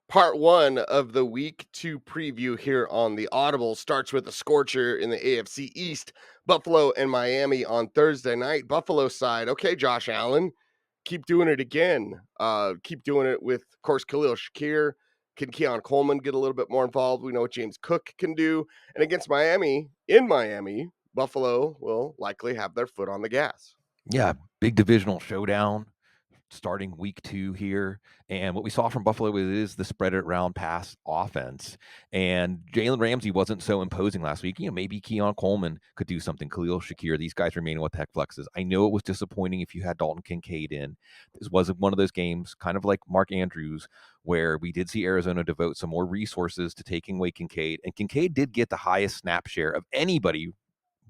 Part one of the week two preview here on the Audible starts with a scorcher in the AFC East, Buffalo and Miami on Thursday night. Buffalo side, okay, Josh Allen, keep doing it again. Keep doing it with, of course, Khalil Shakir. Can Keon Coleman get a little bit more involved? We know what James Cook can do. And against Miami, in Miami, Buffalo will likely have their foot on the gas. Yeah, big divisional showdown starting week 2 here. And what we saw from Buffalo is the spread it around pass offense. And Jalen Ramsey wasn't so imposing last week. Maybe Keon Coleman could do something. Khalil Shakir, these guys remain what the heck flexes. I know it was disappointing if you had Dalton Kincaid in. This wasn't one of those games, kind of like Mark Andrews, where we did see Arizona devote some more resources to taking away Kincaid. And Kincaid did get the highest snap share of anybody,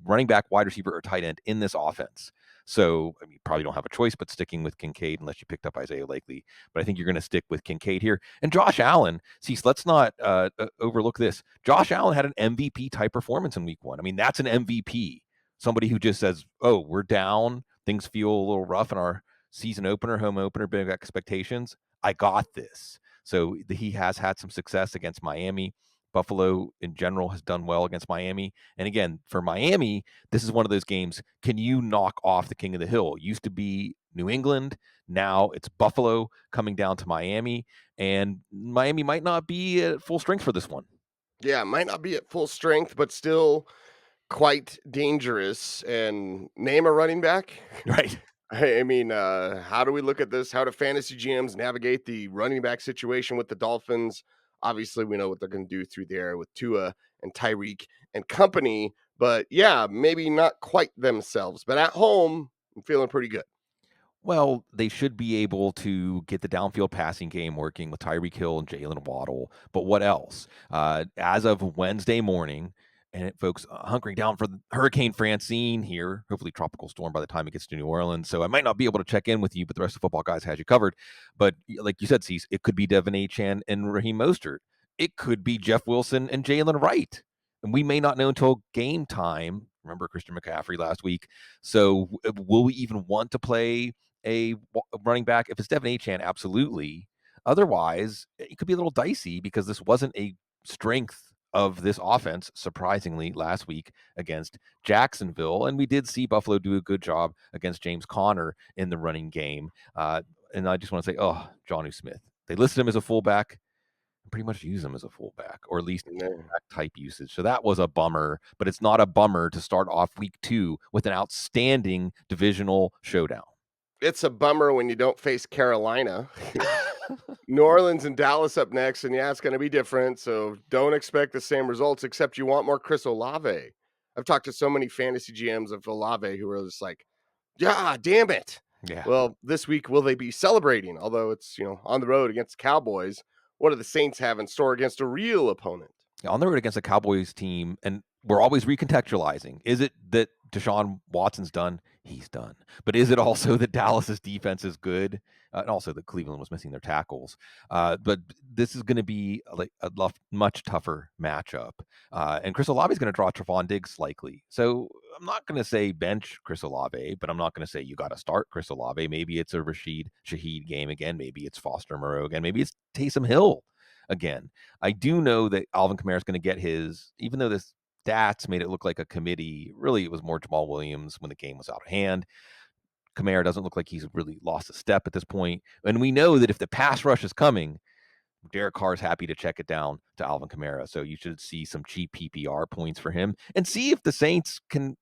running back, wide receiver, or tight end in this offense. So you probably don't have a choice but sticking with Kincaid unless you picked up Isaiah Likely. But I think you're going to stick with Kincaid here. And Josh Allen, let's not overlook this. Josh Allen had an MVP type performance in week 1. I mean, that's an MVP. Somebody who just says, oh, we're down. Things feel a little rough in our season opener, home opener, big expectations. I got this. So he has had some success against Miami. Buffalo in general has done well against Miami. And again, for Miami, this is one of those games. Can you knock off the king of the hill? It used to be New England. Now it's Buffalo coming down to Miami. And Miami might not be at full strength for this one. Yeah, might not be at full strength, but still quite dangerous. And name a running back. Right. I mean, how do we look at this? How do fantasy GMs navigate the running back situation with the Dolphins? Obviously, we know what they're going to do through the air with Tua and Tyreek and company, but yeah, maybe not quite themselves. But at home, I'm feeling pretty good. Well, they should be able to get the downfield passing game working with Tyreek Hill and Jalen Waddle. But what else? As of Wednesday morning, and folks, hunkering down for the Hurricane Francine here, hopefully tropical storm by the time it gets to New Orleans. So I might not be able to check in with you, but the rest of Football Guys has you covered. But like you said, Cease, it could be Devin Achan and Raheem Mostert. It could be Jeff Wilson and Jalen Wright. And we may not know until game time. Remember Christian McCaffrey last week. So will we even want to play a running back? If it's Devin Achan, absolutely. Otherwise, it could be a little dicey because this wasn't a strength of this offense, surprisingly, last week against Jacksonville. And we did see Buffalo do a good job against James Conner in the running game. And I just want to say, Jonnu Smith. They listed him as a fullback and pretty much use him as a fullback, or at least Yeah. type usage. So that was a bummer, but it's not a bummer to start off week 2 with an outstanding divisional showdown. It's a bummer when you don't face Carolina. New Orleans and Dallas up next, and yeah, it's going to be different. So don't expect the same results, except you want more Chris Olave. I've talked to so many fantasy GMs of Olave who are just like, yeah, damn it. Yeah. Well, this week, will they be celebrating? Although it's, on the road against the Cowboys. What do the Saints have in store against a real opponent? On the road against a Cowboys team, and we're always recontextualizing. Is it that Deshaun Watson's done? He's done. But is it also that Dallas's defense is good? And also that Cleveland was missing their tackles. But this is going to be like a much tougher matchup. And Chris Olave is going to draw Trevon Diggs likely. So I'm not going to say bench Chris Olave, but I'm not going to say you got to start Chris Olave. Maybe it's a Rashid Shaheed game again. Maybe it's Foster Moreau again. Maybe it's Taysom Hill again. I do know that Alvin Kamara is going to get his, even though the stats made it look like a committee, really it was more Jamal Williams when the game was out of hand. Kamara doesn't look like he's really lost a step at this point. And we know that if the pass rush is coming, Derek Carr is happy to check it down to Alvin Kamara. So you should see some cheap PPR points for him and see if the Saints can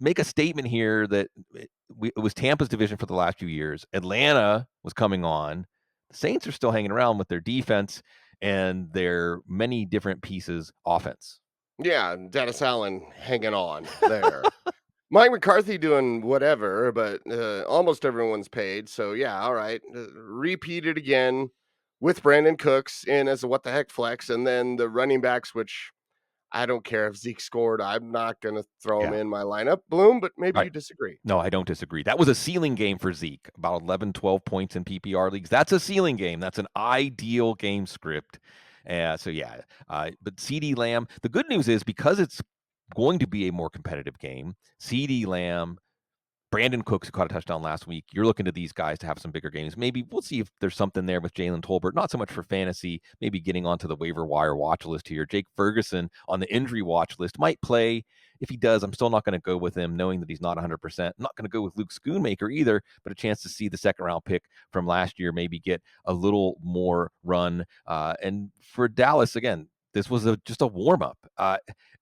make a statement here that it was Tampa's division for the last few years. Atlanta was coming on. The Saints are still hanging around with their defense and their many different pieces offense. Yeah, Dennis Allen hanging on there. Mike McCarthy doing whatever, but almost everyone's paid. So yeah, all right. Repeat it again with Brandon Cooks in as a what the heck flex, and then the running backs, which I don't care if Zeke scored. I'm not gonna throw him Yeah. in my lineup. Bloom, but maybe Right. you disagree. No, I don't disagree. That was a ceiling game for Zeke, about 11, 12 points in PPR leagues. That's a ceiling game. That's an ideal game script. So, yeah. But CD Lamb, the good news is because it's going to be a more competitive game, CD Lamb Brandon Cooks, who caught a touchdown last week. You're looking to these guys to have some bigger games. Maybe we'll see if there's something there with Jalen Tolbert. Not so much for fantasy, maybe getting onto the waiver wire watch list here. Jake Ferguson on the injury watch list might play. If he does, I'm still not going to go with him, knowing that he's not 100%. I'm not going to go with Luke Schoonmaker either, but a chance to see the second round pick from last year maybe get a little more run. And for Dallas, again, this was just a warm up.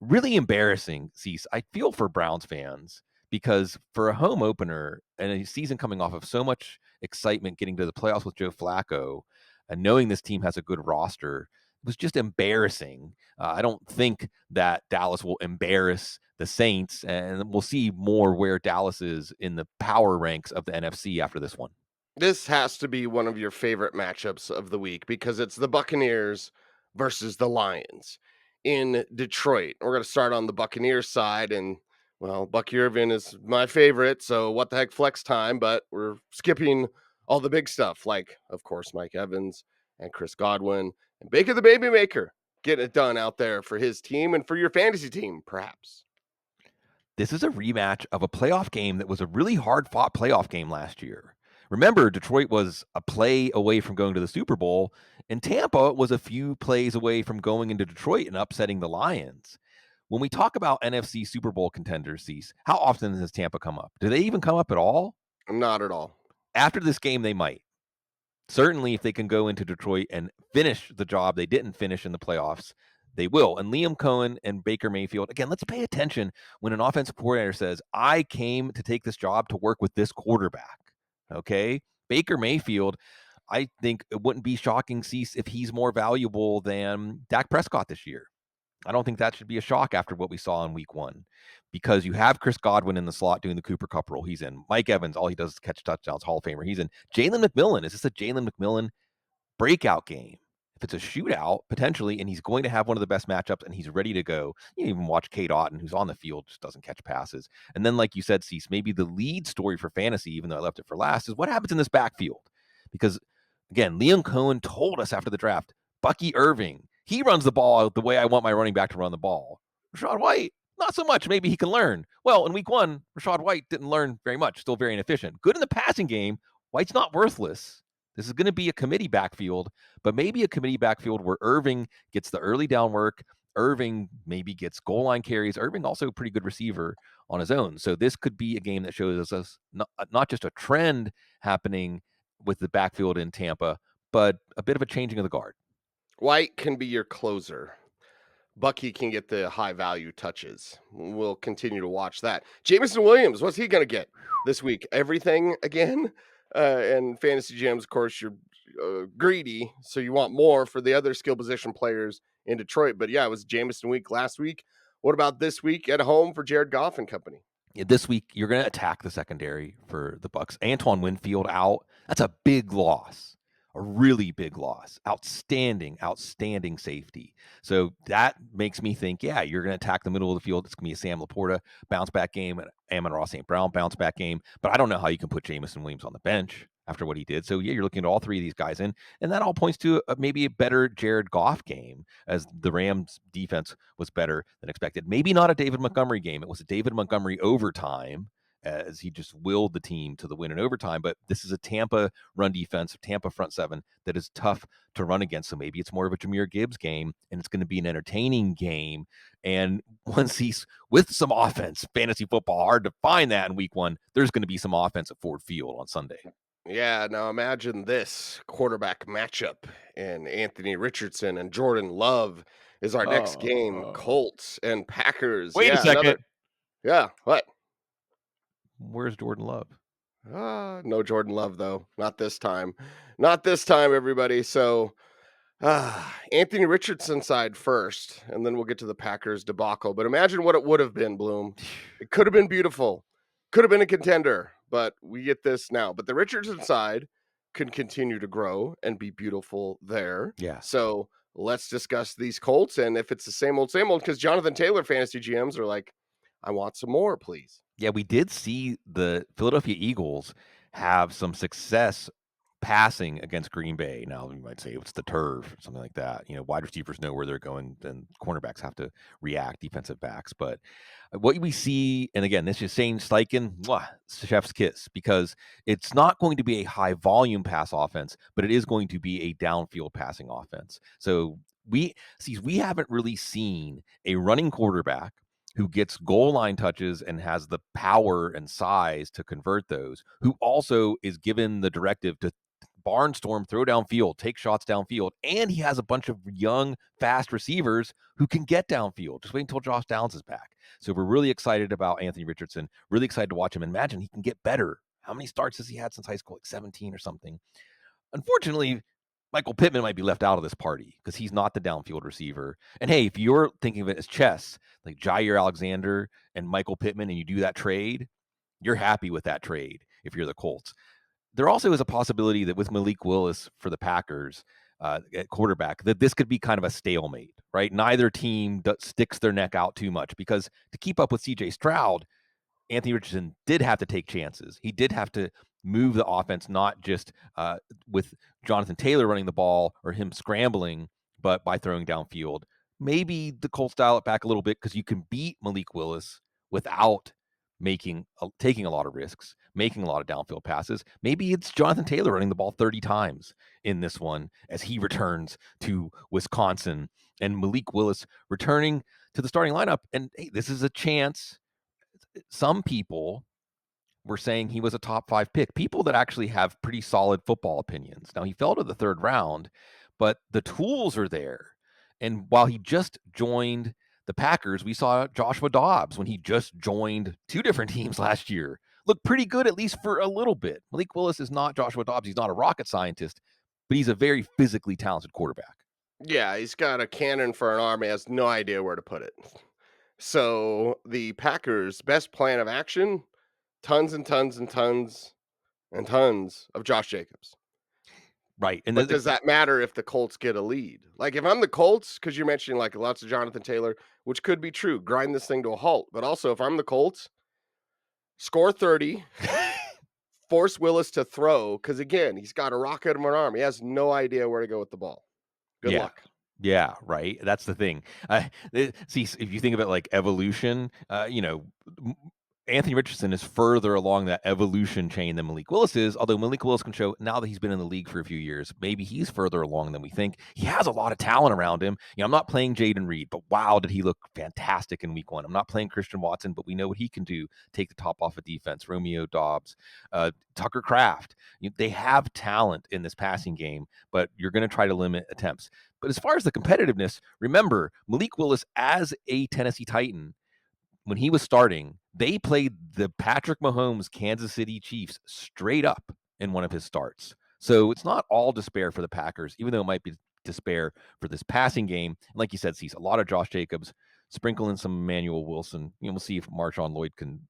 Really embarrassing, Cease. I feel for Browns fans because for a home opener and a season coming off of so much excitement getting to the playoffs with Joe Flacco and knowing this team has a good roster was just embarrassing. I don't think that Dallas will embarrass the Saints, and we'll see more where Dallas is in the power ranks of the NFC after this one. This has to be one of your favorite matchups of the week because it's the Buccaneers versus the Lions in Detroit. We're going to start on the Buccaneers side, and well, Bucky Irvin is my favorite, so what the heck flex time, but we're skipping all the big stuff like, of course, Mike Evans and Chris Godwin and Baker the Baby Maker getting it done out there for his team and for your fantasy team, perhaps. This is a rematch of a playoff game that was a really hard fought playoff game last year. Remember, Detroit was a play away from going to the Super Bowl, and Tampa was a few plays away from going into Detroit and upsetting the Lions. When we talk about NFC Super Bowl contenders, Cease, how often does Tampa come up? Do they even come up at all? Not at all. After this game, they might. Certainly, if they can go into Detroit and finish the job they didn't finish in the playoffs, they will. And Liam Cohen and Baker Mayfield, again, let's pay attention when an offensive coordinator says, I came to take this job to work with this quarterback. Okay. Baker Mayfield, I think it wouldn't be shocking, Cease, if he's more valuable than Dak Prescott this year. I don't think that should be a shock after what we saw in week one because you have Chris Godwin in the slot doing the Cooper Cup role. He's in. Mike Evans, all he does is catch touchdowns, Hall of Famer. He's in. Jalen McMillan, is this a Jalen McMillan breakout game? If it's a shootout, potentially, and he's going to have one of the best matchups and he's ready to go, you even watch Kate Otten, who's on the field, just doesn't catch passes. And then, like you said, Cease, maybe the lead story for fantasy, even though I left it for last, is what happens in this backfield. Because, again, Liam Cohen told us after the draft, Bucky Irving, he runs the ball the way I want my running back to run the ball. Rachaad White, not so much. Maybe he can learn. Well, in week one, Rachaad White didn't learn very much, still very inefficient. Good in the passing game. White's not worthless. This is going to be a committee backfield, but maybe a committee backfield where Irving gets the early down work. Irving maybe gets goal line carries. Irving also a pretty good receiver on his own. So this could be a game that shows us not just a trend happening with the backfield in Tampa, but a bit of a changing of the guard. White can be your closer. Bucky can get the high value touches. We'll continue to watch that. Jameson Williams, what's he going to get this week? Everything again? And fantasy jams, of course, you're greedy, so you want more for the other skill position players in Detroit. But yeah, it was Jameson week last week. What about this week at home for Jared Goff and company? This week, you're going to attack the secondary for the Bucs. Antoine Winfield out. That's a big loss, a really big loss. Outstanding safety. So that makes me think, yeah, you're going to attack the middle of the field. It's going to be a Sam Laporta bounce back game, and Amon-Ra St. Brown bounce back game. But I don't know how you can put Jameson Williams on the bench after what he did. So yeah, you're looking at all three of these guys in, and that all points to maybe a better Jared Goff game as the Rams defense was better than expected. Maybe not a David Montgomery game. It was a David Montgomery overtime as he just willed the team to the win in overtime. But this is a Tampa run defense, Tampa front seven that is tough to run against. So maybe it's more of a Jahmyr Gibbs game, and it's going to be an entertaining game. And once he's with some offense, fantasy football, hard to find that in week one. There's going to be some offense at Ford Field on Sunday. Yeah, now imagine this quarterback matchup, and Anthony Richardson and Jordan Love is our next game. Colts and Packers. Wait a Yeah, second. yeah, what? Where's Jordan Love? No Jordan Love though. Not this time. Not this time, everybody. So Anthony Richardson side first, and then we'll get to the Packers debacle. But imagine what it would have been, Bloom. It could have been beautiful. Could have been a contender, but we get this now. But the Richardson side can continue to grow and be beautiful there. Yeah. So let's discuss these Colts. And if it's the same old, because Jonathan Taylor fantasy GMs are like, I want some more, please. Yeah, we did see the Philadelphia Eagles have some success passing against Green Bay. Now you might say it's the turf, something like that. Wide receivers know where they're going, and cornerbacks have to react, defensive backs. But what we see, and again, this is Shane Steichen, chef's kiss, because it's not going to be a high volume pass offense, but it is going to be a downfield passing offense. So we haven't really seen a running quarterback who gets goal line touches and has the power and size to convert those, who also is given the directive to barnstorm, throw downfield, take shots downfield, and he has a bunch of young, fast receivers who can get downfield. Just wait until Josh Downs is back. So we're really excited about Anthony Richardson, really excited to watch him. Imagine he can get better. How many starts has he had since high school? Like 17 or something. Unfortunately, Michael Pittman might be left out of this party because he's not the downfield receiver. And hey, if you're thinking of it as chess, like Jair Alexander and Michael Pittman, and you do that trade, you're happy with that trade if you're the Colts. There also is a possibility that with Malik Willis for the Packers at quarterback, that this could be kind of a stalemate, right? Neither team sticks their neck out too much, because to keep up with CJ Stroud, Anthony Richardson did have to take chances. He did have to move the offense, not just with Jonathan Taylor running the ball or him scrambling, but by throwing downfield. Maybe the Colts dial it back a little bit because you can beat Malik Willis without taking a lot of risks, making a lot of downfield passes. Maybe it's Jonathan Taylor running the ball 30 times in this one as he returns to Wisconsin, and Malik Willis returning to the starting lineup. And hey, this is a chance. Some people were saying he was a top 5 pick, people that actually have pretty solid football opinions. Now, he fell to the 3rd round, but the tools are there. And while he just joined the Packers, we saw Joshua Dobbs, when he just joined 2 different teams last year, look pretty good, at least for a little bit. Malik Willis is not Joshua Dobbs. He's not a rocket scientist, but he's a very physically talented quarterback. Yeah, he's got a cannon for an arm. He has no idea where to put it. So the Packers' best plan of action: tons and tons and tons and tons of Josh Jacobs. Right. And But does that matter if the Colts get a lead? Like, if I'm the Colts, because you're mentioning like lots of Jonathan Taylor, which could be true, grind this thing to a halt. But also, if I'm the Colts, score 30, force Willis to throw, because again, he's got a rocket of an arm. He has no idea where to go with the ball. Good yeah. luck. Yeah, right. That's the thing. See, if you think of it like evolution, Anthony Richardson is further along that evolution chain than Malik Willis is. Although Malik Willis can show, now that he's been in the league for a few years, maybe he's further along than we think. He has a lot of talent around him. I'm not playing Jaden Reed, but wow, did he look fantastic in week 1. I'm not playing Christian Watson, but we know what he can do. Take the top off of defense. Romeo Dobbs, Tucker Kraft. They have talent in this passing game, but you're going to try to limit attempts. But as far as the competitiveness, remember, Malik Willis as a Tennessee Titan, when he was starting, they played the Patrick Mahomes Kansas City Chiefs straight up in one of his starts. So it's not all despair for the Packers, even though it might be despair for this passing game. And like you said, sees a lot of Josh Jacobs, sprinkle in some Emmanuel Wilson. We'll see if Marshawn Lloyd can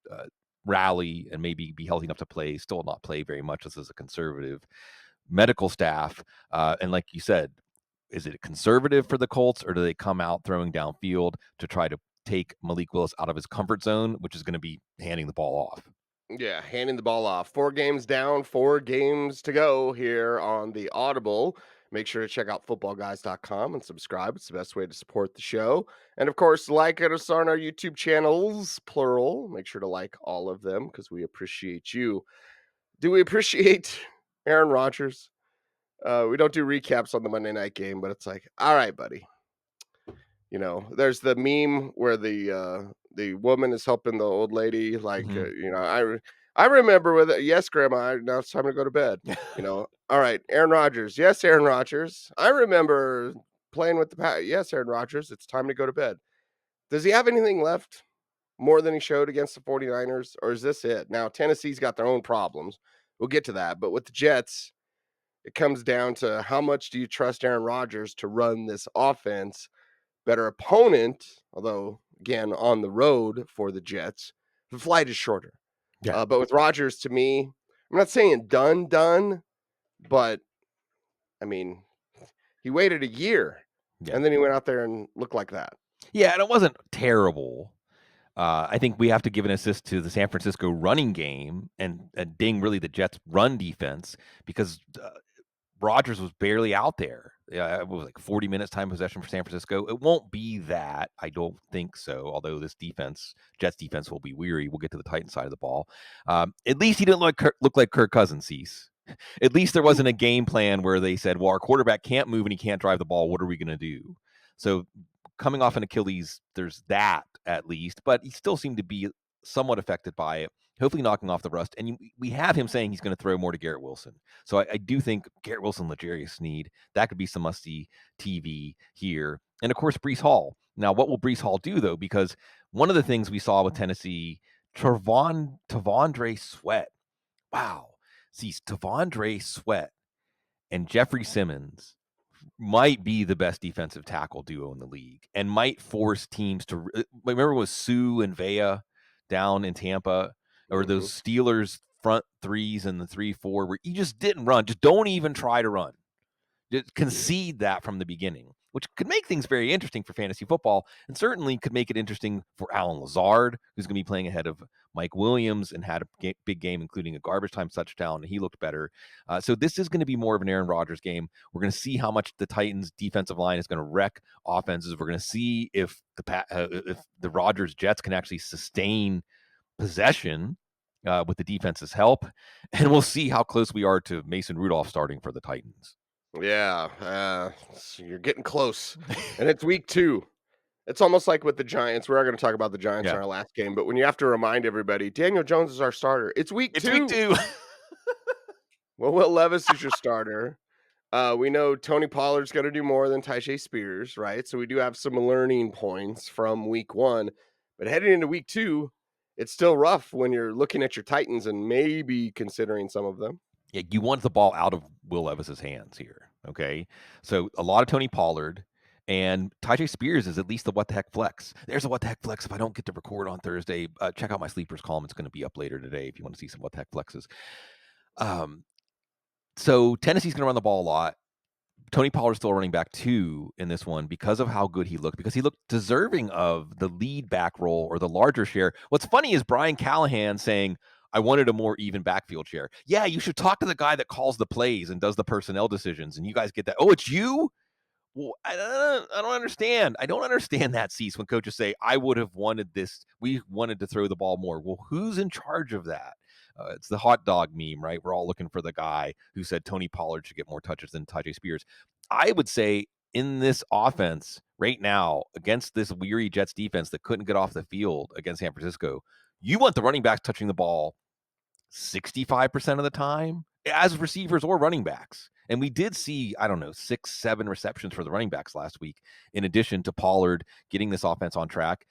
rally and maybe be healthy enough to play. Still not play very much. This is a conservative medical staff. And like you said, is it conservative for the Colts, or do they come out throwing downfield to try to take Malik Willis out of his comfort zone, which is going to be handing the ball off? Yeah, handing the ball off. 4 games down, 4 games to go here on the Audible. Make sure to check out footballguys.com and subscribe. It's the best way to support the show. And of course, like us on our YouTube channels, plural. Make sure to like all of them because we appreciate you. Do we appreciate Aaron Rodgers? We don't do recaps on the Monday night game, but it's like, all right, buddy. There's the meme where the woman is helping the old lady, like, I remember with it, yes, grandma, now it's time to go to bed. All right, Aaron Rodgers, yes, Aaron Rodgers, I remember playing with yes, Aaron Rodgers, it's time to go to bed. Does he have anything left more than he showed against the 49ers, or is this it? Now, Tennessee's got their own problems. We'll get to that, but with the Jets, it comes down to how much do you trust Aaron Rodgers to run this offense? Better opponent, although again on the road for the Jets, the flight is shorter. Yeah. But with Rodgers, to me, I'm not saying done, but I mean, he waited a year Yeah. and then he went out there and looked like that. Yeah. And it wasn't terrible. I think we have to give an assist to the San Francisco running game and ding really the Jets' run defense because Rodgers was barely out there. Yeah, it was like 40 minutes time possession for San Francisco. It won't be that. I don't think so. Although this defense, Jets defense, will be weary. We'll get to the Titans side of the ball. At least he didn't look like Kirk Cousins. Cease. At least there wasn't a game plan where they said, "Well, our quarterback can't move and he can't drive the ball. What are we going to do?" So coming off an Achilles, there's that at least, but he still seemed to be somewhat affected by it. Hopefully knocking off the rust. And we have him saying he's going to throw more to Garrett Wilson. So I do think Garrett Wilson, L'Jarius Sneed, that could be some must-see TV here. And, of course, Breece Hall. Now, what will Breece Hall do, though? Because one of the things we saw with Tennessee, Tavondre Sweat. Wow. See, Tavondre Sweat and Jeffrey Simmons might be the best defensive tackle duo in the league and might force teams to remember it was Sue and Vea down in Tampa or those Steelers front threes and the 3-4 where you just didn't run. Just don't even try to run. Just concede that from the beginning, which could make things very interesting for fantasy football and certainly could make it interesting for Alan Lazard, who's going to be playing ahead of Mike Williams and had a big game, including a garbage time touchdown, and he looked better. So this is going to be more of an Aaron Rodgers game. We're going to see how much the Titans' defensive line is going to wreck offenses. We're going to see if the Rodgers Jets can actually sustain possession with the defense's help, and we'll see how close we are to Mason Rudolph starting for the Titans. Yeah, so you're getting close, and it's week 2. It's almost like with the Giants. We are going to talk about the Giants in our last game, but when you have to remind everybody, Daniel Jones is our starter. It's week 2. Week 2. Well, Will Levis is your starter. We know Tony Pollard's going to do more than Tyjae Spears, right? So we do have some learning points from week 1, but heading into week 2, it's still rough when you're looking at your Titans and maybe considering some of them. Yeah, you want the ball out of Will Levis's hands here, okay? So a lot of Tony Pollard, and Tyjae Spears is at least the what the heck flex. There's a what the heck flex. If I don't get to record on Thursday, check out my sleepers column. It's going to be up later today if you want to see some what the heck flexes. So Tennessee's going to run the ball a lot. Tony Pollard's still running back 2 in this one because of how good he looked, because he looked deserving of the lead back role or the larger share. What's funny is Brian Callahan saying, I wanted a more even backfield share. Yeah, you should talk to the guy that calls the plays and does the personnel decisions, and you guys get that. Oh, it's you? Well, I don't understand. I don't understand that, Cease, when coaches say, I would have wanted this. We wanted to throw the ball more. Well, who's in charge of that? It's the hot dog meme, right? We're all looking for the guy who said Tony Pollard should get more touches than Tyjae Spears. I would say in this offense right now against this weary Jets defense that couldn't get off the field against San Francisco, you want the running backs touching the ball 65% of the time as receivers or running backs. And we did see, 6, 7 receptions for the running backs last week, in addition to Pollard getting this offense on track.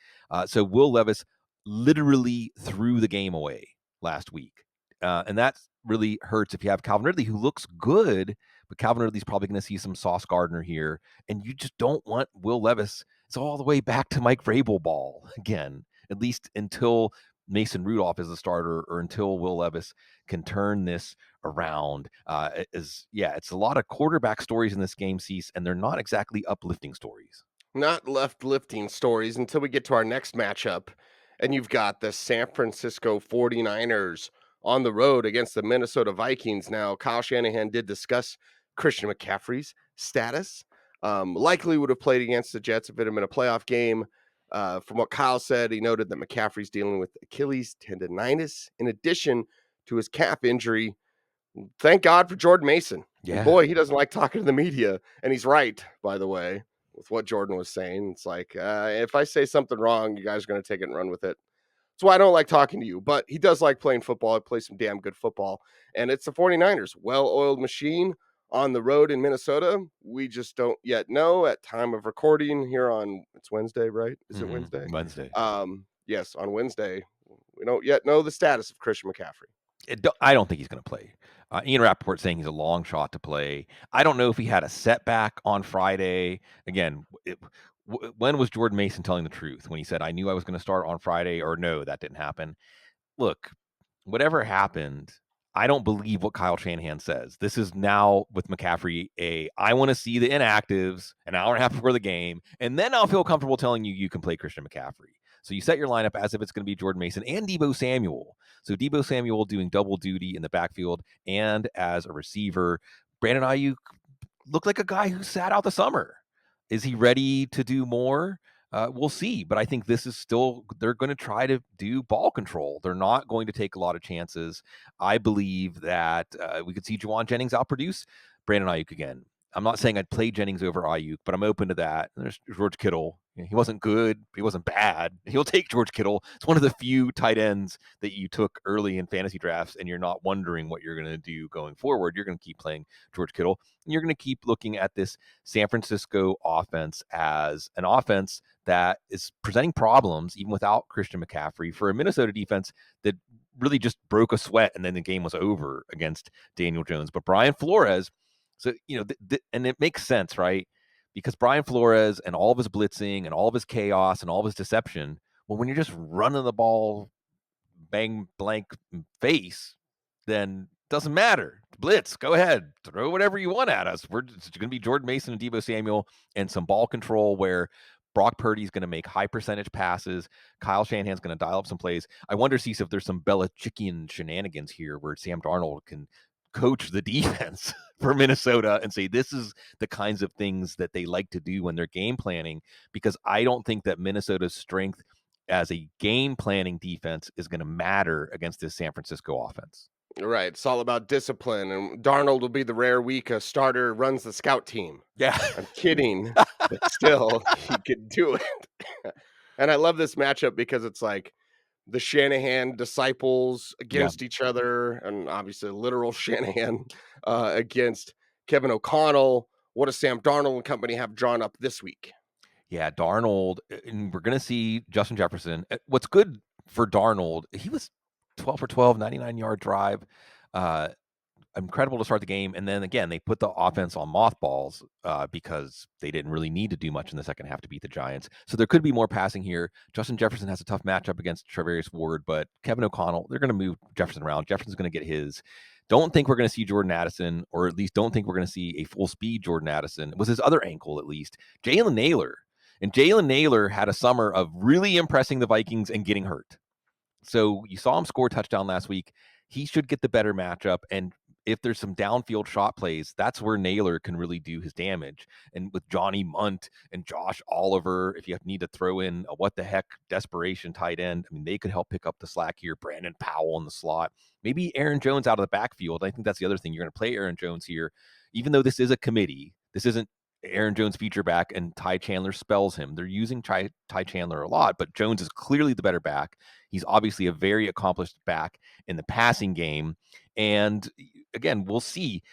So Will Levis literally threw the game away last week. And that really hurts if you have Calvin Ridley, who looks good, but Calvin Ridley's probably going to see some Sauce Gardner here. And you just don't want Will Levis. It's all the way back to Mike Vrabel ball again, at least until Mason Rudolph is the starter or until Will Levis can turn this around. It's a lot of quarterback stories in this game, Cease, and they're not exactly uplifting stories. Not lifting stories until we get to our next matchup. And you've got the San Francisco 49ers on the road against the Minnesota Vikings. Now, Kyle Shanahan did discuss Christian McCaffrey's status. Likely would have played against the Jets if it had been a playoff game. From what Kyle said, he noted that McCaffrey's dealing with Achilles tendonitis in addition to his calf injury. Thank God for Jordan Mason. Yeah. And boy, he doesn't like talking to the media. And he's right, by the way, with what Jordan was saying. It's like, if I say something wrong, you guys are going to take it and run with it. That's why I don't like talking to you. But he does like playing football. He plays some damn good football. And it's the 49ers, well-oiled machine on the road in Minnesota. We just don't yet know at time of recording here on, it's Wednesday, right? Is it Wednesday? Wednesday. Yes, on Wednesday. We don't yet know the status of Christian McCaffrey. I don't think he's going to play. Ian Rappaport saying he's a long shot to play. I don't know if he had a setback on Friday. Again, when was Jordan Mason telling the truth? When he said, I knew I was going to start on Friday, or no, that didn't happen. Look, whatever happened, I don't believe what Kyle Shanahan says. This is now with McCaffrey, I want to see the inactives an hour and a half before the game, and then I'll feel comfortable telling you can play Christian McCaffrey. So you set your lineup as if it's going to be Jordan Mason and Deebo Samuel. So Deebo Samuel doing double duty in the backfield and as a receiver. Brandon Ayuk looked like a guy who sat out the summer. Is he ready to do more? We'll see. But I think this is still, they're going to try to do ball control. They're not going to take a lot of chances. I believe that we could see Juwan Jennings outproduce Brandon Ayuk again. I'm not saying I'd play Jennings over Ayuk, but I'm open to that. There's George Kittle. He wasn't good. He wasn't bad. He'll take George Kittle. It's one of the few tight ends that you took early in fantasy drafts, and you're not wondering what you're going to do going forward. You're going to keep playing George Kittle. And you're going to keep looking at this San Francisco offense as an offense that is presenting problems even without Christian McCaffrey for a Minnesota defense that really just broke a sweat and then the game was over against Daniel Jones. But Brian Flores, so, and it makes sense, right? Because Brian Flores and all of his blitzing and all of his chaos and all of his deception, well, when you're just running the ball bang blank face, then doesn't matter. Blitz, go ahead, throw whatever you want at us. It's going to be Jordan Mason and Deebo Samuel and some ball control where Brock Purdy's going to make high percentage passes. Kyle Shanahan's going to dial up some plays. I wonder, Cecil, if there's some Belichickian shenanigans here where Sam Darnold can coach the defense for Minnesota and say this is the kinds of things that they like to do when they're game planning, because I don't think that Minnesota's strength as a game planning defense is going to matter against this San Francisco offense. Right. It's all about discipline. And Darnold will be the rare week a starter runs the scout team. Yeah. I'm kidding, but still, he could do it. And I love this matchup because it's like the Shanahan disciples Yeah. against each other, and obviously literal Shanahan against Kevin O'Connell. What does Sam Darnold and company have drawn up this week? Yeah, Darnold, and we're going to see Justin Jefferson. What's good for Darnold, he was 12 for 12, 99-yard drive. Incredible to start the game. And then again, they put the offense on mothballs because they didn't really need to do much in the second half to beat the Giants. So there could be more passing here. Justin Jefferson has a tough matchup against Travarius Ward, but Kevin O'Connell, they're going to move Jefferson around. Jefferson's going to get his. Don't think we're going to see Jordan Addison, or at least don't think we're going to see a full speed Jordan Addison. It was his other ankle, at least. Jalen Naylor. And Jalen Naylor had a summer of really impressing the Vikings and getting hurt. So you saw him score a touchdown last week. He should get the better matchup. And if there's some downfield shot plays, that's where Naylor can really do his damage. And with Johnny Munt and Josh Oliver, if you need to throw in a what the heck desperation tight end, I mean, they could help pick up the slack here. Brandon Powell in the slot, maybe Aaron Jones out of the backfield. I think that's the other thing. You're going to play Aaron Jones here, even though this is a committee. This isn't Aaron Jones feature back and Ty Chandler spells him. They're using Ty Chandler a lot, but Jones is clearly the better back. He's obviously a very accomplished back in the passing game. And again, we'll see.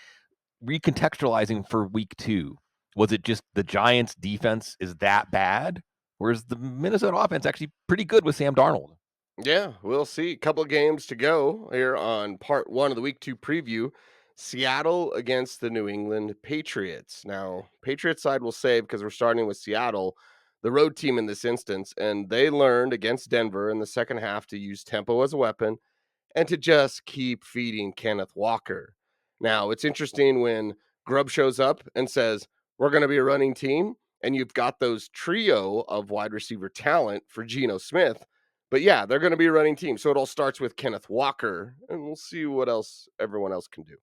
Recontextualizing for week 2, was it just the Giants defense is that bad? Or is the Minnesota offense actually pretty good with Sam Darnold? Yeah, we'll see. Couple of games to go here on part 1 of the week 2 preview. Seattle against the New England Patriots. Now, Patriots side will save because we're starting with Seattle, the road team in this instance, and they learned against Denver in the second half to use tempo as a weapon and to just keep feeding Kenneth Walker. Now, it's interesting when Grubb shows up and says, "We're going to be a running team," and you've got those trio of wide receiver talent for Geno Smith. But yeah, they're going to be a running team. So it all starts with Kenneth Walker, and we'll see what else everyone else can do.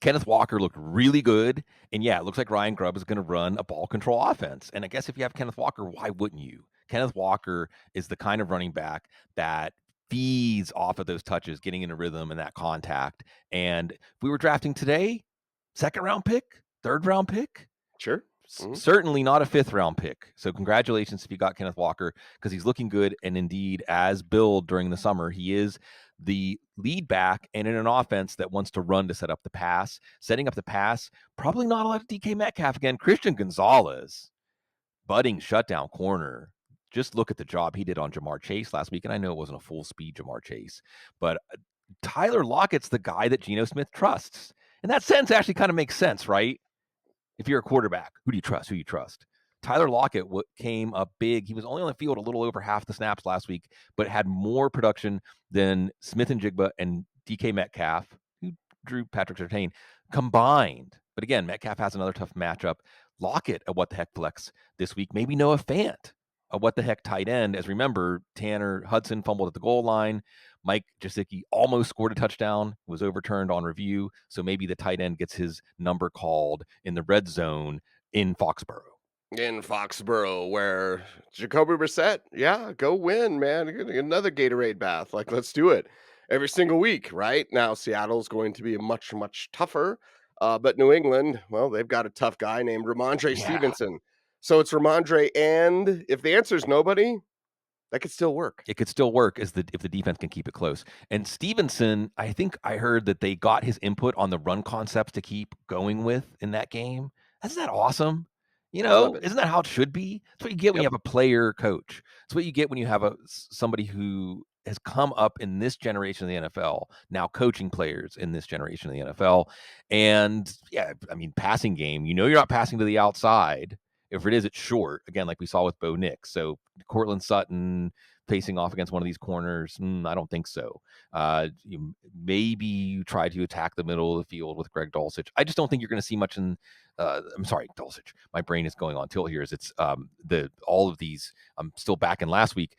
Kenneth Walker looked really good. And yeah, it looks like Ryan Grubb is going to run a ball control offense. And I guess if you have Kenneth Walker, why wouldn't you? Kenneth Walker is the kind of running back that feeds off of those touches, getting in a rhythm and that contact. And if we were drafting today, second round pick, third round pick, Sure. Mhm. certainly not a fifth round pick. So congratulations if you got Kenneth Walker, because he's looking good. And indeed, as billed during the summer, he is the lead back and in an offense that wants to run to set up the pass. Setting up the pass, probably not a lot of DK Metcalf again. Christian Gonzalez, budding shutdown corner. Just look at the job he did on Jamar Chase last week. And I know it wasn't a full speed Jamar Chase, but Tyler Lockett's the guy that Geno Smith trusts. In that sense, actually kind of makes sense, right? If you're a quarterback, who do you trust? Who you trust? Tyler Lockett came up big. He was only on the field a little over half the snaps last week, but had more production than Smith and Jigba and DK Metcalf, who drew Patrick Surtain, combined. But again, Metcalf has another tough matchup. Lockett at what the heck flex this week. Maybe Noah Fant. a what the heck tight end. As remember, Tanner Hudson fumbled at the goal line. Mike Gesicki almost scored a touchdown, was overturned on review. So maybe the tight end gets his number called in the red zone in Foxborough. In Foxborough, where Jacoby Brissett, yeah, go win, man. Get another Gatorade bath. Like, let's do it every single week, right? Now, Seattle's going to be much, much tougher. But New England, well, they've got a tough guy named Ramondre Yeah. Stevenson. So it's Ramondre, and if the answer is nobody, that could still work. It could still work as if the defense can keep it close. And Stevenson, I think I heard that they got his input on the run concepts to keep going with in that game. Isn't that awesome? Love it. Isn't that how it should be? That's what you get when you Yep. have a player coach. It's what you get when you have somebody who has come up in this generation of the NFL, now coaching players in this generation of the NFL. And yeah, I mean, passing game, you're not passing to the outside. If it is, it's short. Again, like we saw with Bo Nix. So Cortland Sutton facing off against one of these corners, I don't think so. Maybe you try to attack the middle of the field with Greg Dulcich. I just don't think you're going to see much in. I'm sorry, Dulcich. My brain is going on tilt here. As it's all of these. I'm still back in last week.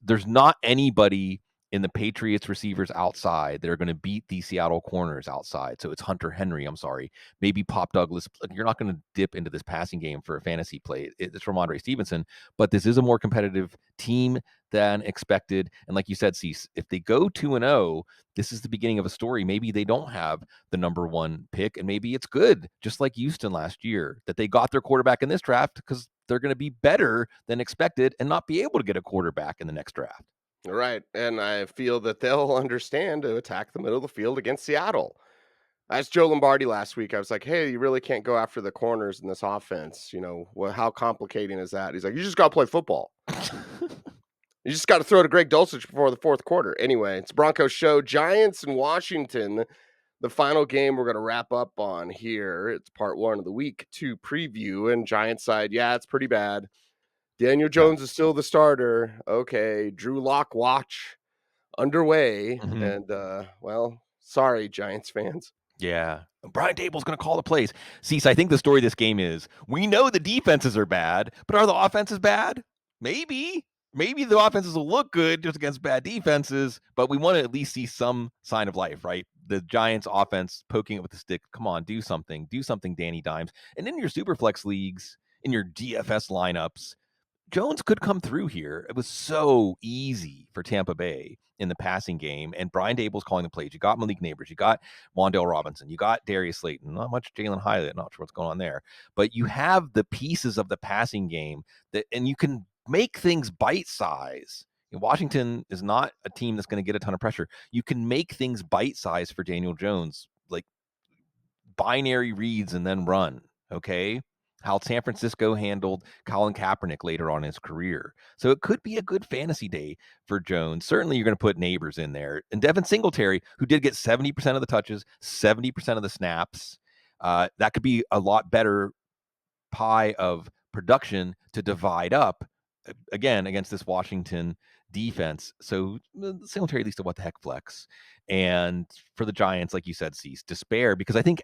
There's not anybody in the Patriots receivers outside that are going to beat these Seattle corners outside. So it's Hunter Henry. I'm sorry. Maybe Pop Douglas. You're not going to dip into this passing game for a fantasy play. It's Ramondre Stevenson, but this is a more competitive team than expected. And like you said, Cease, if they go 2-0, this is the beginning of a story. Maybe they don't have the number one pick, and maybe it's good, just like Houston last year, that they got their quarterback in this draft because they're going to be better than expected and not be able to get a quarterback in the next draft. Right. And I feel that they'll understand to attack the middle of the field against Seattle. I asked Joe Lombardi last week. I was like, "Hey, you really can't go after the corners in this offense. How complicating is that?" He's like, "You just got to play football. You just got to throw to Greg Dulcich before the fourth quarter." Anyway, it's Broncos show. Giants and Washington, the final game we're going to wrap up on here. It's part one of the week two preview. And Giants side, yeah, it's pretty bad. Daniel Yeah. Jones is still the starter. Okay, Drew Lock watch underway. Mhm. And well, sorry, Giants fans. Yeah. Brian Dable's going to call the plays. Cease, I think the story of this game is we know the defenses are bad, but are the offenses bad? Maybe. Maybe the offenses will look good just against bad defenses, but we want to at least see some sign of life, right? The Giants offense poking it with the stick. Come on, do something. Do something, Danny Dimes. And in your Superflex leagues, in your DFS lineups, Jones could come through here. It was so easy for Tampa Bay in the passing game, and Brian Dable's calling the plays. You got Malik Neighbors, you got Wandale Robinson, you got Darius Slayton. Not much Jalen Hyatt, not sure what's going on there, but you have the pieces of the passing game and you can make things bite size. Washington is not a team that's going to get a ton of pressure. You can make things bite size for Daniel Jones, like binary reads and then run. Okay. How San Francisco handled Colin Kaepernick later on in his career. So it could be a good fantasy day for Jones. Certainly, you're going to put Neighbors in there. And Devin Singletary, who did get 70% of the touches, 70% of the snaps, that could be a lot better pie of production to divide up again against this Washington defense. So Singletary at least a what the heck flex. And for the Giants, like you said, Cease, despair, because I think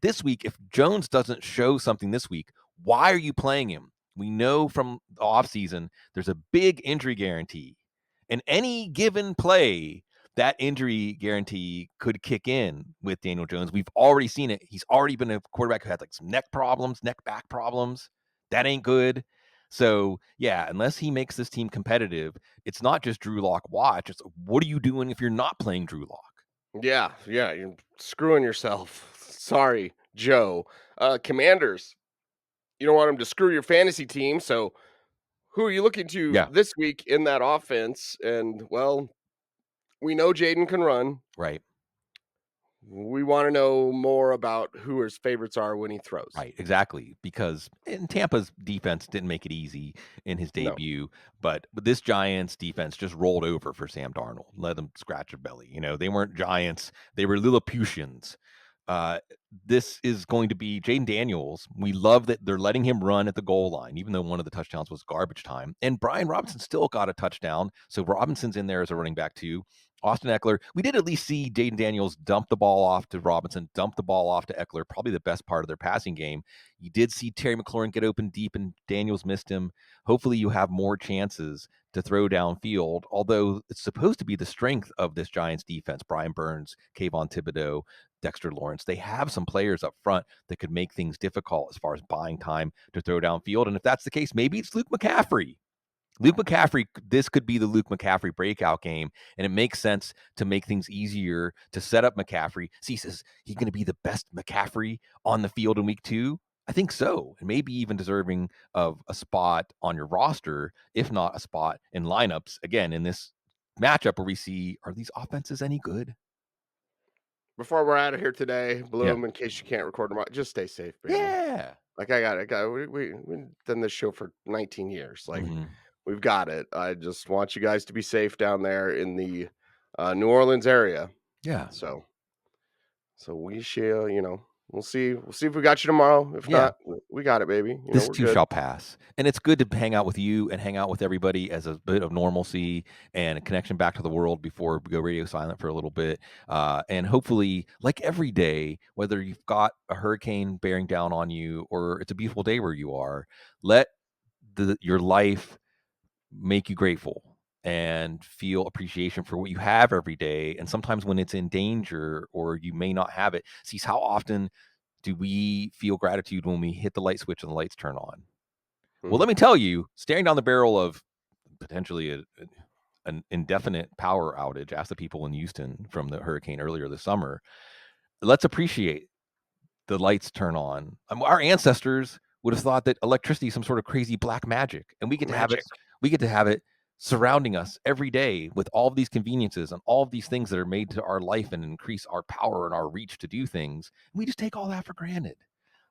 this week, if Jones doesn't show something this week, why are you playing him? We know from the offseason there's a big injury guarantee. And any given play, that injury guarantee could kick in with Daniel Jones. We've already seen it. He's already been a quarterback who had like some neck problems, neck back problems. That ain't good. So, yeah, unless he makes this team competitive, it's not just Drew Lock watch. It's what are you doing if you're not playing Drew Lock? Yeah, yeah, you're screwing yourself. Sorry, Joe. Commanders, you don't want him to screw your fantasy team. So, who are you looking to Yeah, this week in that offense? And well, we know Jaden can run. right. We want to know more about who his favorites are when he throws. Right, exactly. Because Tampa's defense didn't make it easy in his No. debut, but this Giants defense just rolled over for Sam Darnold, let them scratch a belly. They weren't Giants; they were Lilliputians. Uh, this is going to be Jaden Daniels. We love that they're letting him run at the goal line, even though one of the touchdowns was garbage time. And Brian Robinson still got a touchdown, so Robinson's in there as a running back too. Austin Eckler. We did at least see Jaden Daniels dump the ball off to Robinson, dump the ball off to Eckler, probably the best part of their passing game. You did see Terry McLaurin get open deep, and Daniels missed him. Hopefully you have more chances to throw downfield, although it's supposed to be the strength of this Giants defense. Brian Burns, Kayvon Thibodeau, Dexter Lawrence. They have some players up front that could make things difficult as far as buying time to throw downfield. And if that's the case, maybe it's Luke McCaffrey. Luke McCaffrey, this could be the Luke McCaffrey breakout game, and it makes sense to make things easier to set up McCaffrey. See, says he's going to be the best McCaffrey on the field in week 2. I think so, and maybe even deserving of a spot on your roster, if not a spot in lineups. Again, in this matchup where we see, are these offenses any good? Before we're out of here today, Yeah. Bloom, in case you can't record tomorrow, just stay safe, baby. Yeah. Like I got we've done this show for 19 years. Like Mm-hmm. we've got it. I just want you guys to be safe down there in the New Orleans area. Yeah. So we shall, we'll see. We'll see if we got you tomorrow. If Yeah. not, we got it, baby. This We're too good. shall pass. And it's good to hang out with you and hang out with everybody as a bit of normalcy and a connection back to the world before we go radio silent for a little bit. And hopefully, like every day, whether you've got a hurricane bearing down on you or it's a beautiful day where you are, let your life make you grateful and feel appreciation for what you have every day. And sometimes when it's in danger or you may not have it, see how often do we feel gratitude when we hit the light switch and the lights turn on? Well, Mhm. let me tell you, staring down the barrel of potentially an indefinite power outage, ask the people in Houston from the hurricane earlier this summer. Let's appreciate the lights turn on. Our ancestors would have thought that electricity is some sort of crazy black magic, and we get to have it. Magic. We get to have it surrounding us every day with all of these conveniences and all of these things that are made to our life and increase our power and our reach to do things. And we just take all that for granted.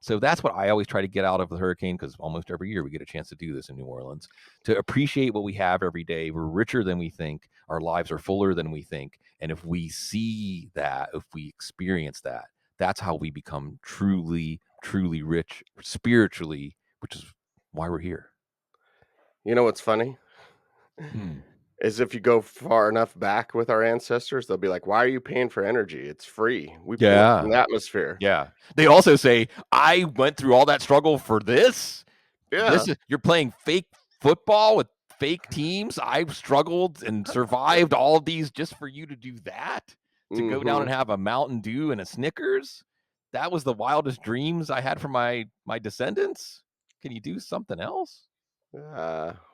So that's what I always try to get out of the hurricane, because almost every year we get a chance to do this in New Orleans, to appreciate what we have every day. We're richer than we think. Our lives are fuller than we think. And if we see that, if we experience that, that's how we become truly, truly rich spiritually, which is why we're here. You know what's funny? Hmm. Is if you go far enough back with our ancestors, they'll be like, "Why are you paying for energy? It's free. We pull it from Yeah. the atmosphere." Yeah. They also say, I went through all that struggle for this. Yeah. You're playing fake football with fake teams. I've struggled and survived all of these just for you to do that, to go down and Mhm. have a Mountain Dew and a Snickers. That was the wildest dreams I had for my descendants. Can you do something else?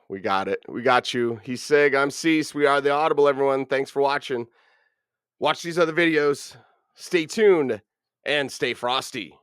We got it. We got you. He's Sig. I'm Cease. We are the Audible, everyone. Thanks for watching. Watch these other videos. Stay tuned and stay frosty.